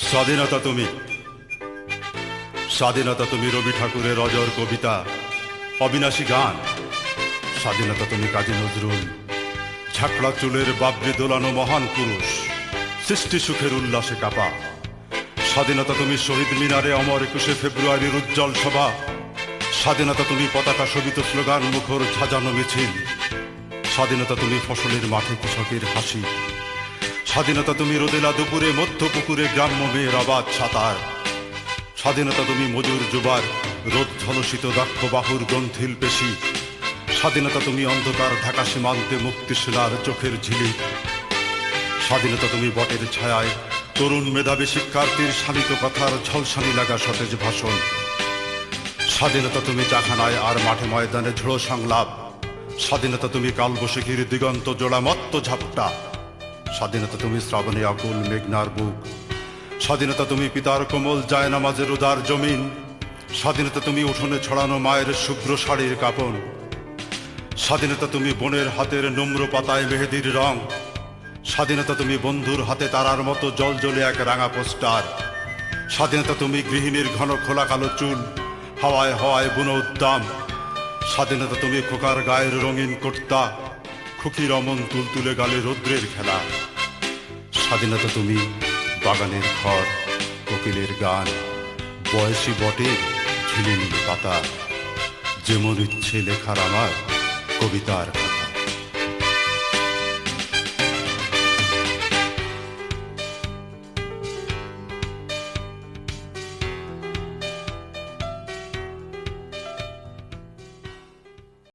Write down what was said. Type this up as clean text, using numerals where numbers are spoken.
স্বাধীনতা তুমি, স্বাধীনতা তুমি রবি ঠাকুরের অজর কবিতা, অবিনাশী গান। স্বাধীনতা তুমি কাজী নজরুল, ঝাঁকড়া চুলের বাবরি দোলানো মহান পুরুষ, সৃষ্টি সুখের উল্লাসে কাপা। স্বাধীনতা তুমি শহীদ মিনারে অমর 21শে ফেব্রুয়ারির উজ্জ্বল সভা। স্বাধীনতা তুমি পতাকা শোভিত স্লোগান মুখর সাজানো মিছিল। স্বাধীনতা তুমি ফসলের মাঠে কৃষকের হাসি। স্বাধীনতা তুমি রোদেলা দুপুরে মধ্য পুকুরে গ্রাম্য মেয়ের অবাধ সাঁতার। স্বাধীনতা তুমি মজুর যুবার রোদ ঝলসিত দক্ষ বাহুর গ্রন্থিল পেশি। স্বাধীনতা তুমি অন্ধকার ঢাকা সীমান্তে মুক্তিশীলার চোখের ঝিলিক। স্বাধীনতা তুমি বটের ছায়ায় তরুণ মেধাবী শিক্ষার্থীর শালিত কথার ঝলসানি লাগা সতেজ ভাষণ। স্বাধীনতা তুমি চাখানায় আর মাঠে ময়দানে ঝোড়ো সংলাপ। স্বাধীনতা তুমি কালবৈশাখীর দিগন্ত জোড়া মত্ত ঝাপটা। স্বাধীনতা তুমি শ্রাবণে আকুল মেঘনার বুক। স্বাধীনতা তুমি পিতার কোমল জায়নামাজের উদার জমিন। স্বাধীনতা তুমি উঠোনে ছড়ানো মায়ের শুভ্র শাড়ির কাপড়। স্বাধীনতা তুমি বোনের হাতের নম্র পাতায় মেহেদির রং। স্বাধীনতা তুমি বন্ধুর হাতে তারার মতো জলজলে এক রাঙা পোস্টার। স্বাধীনতা তুমি গৃহিণীর ঘন খোলা কালো চুল, হাওয়ায় হাওয়ায় বুনো উদ্দাম। স্বাধীনতা তুমি খোকার গায়ের রঙিন কুর্তা, খুকির অমন তুলতুলে গালে রৌদ্রের খেলা। স্বাধীনতা তুমি বাগানের ঘর, কোকিলের গান, বয়সী বটের ঝিলিমিলি পাতা। যেমন ইচ্ছে লেখার আমার কবিতার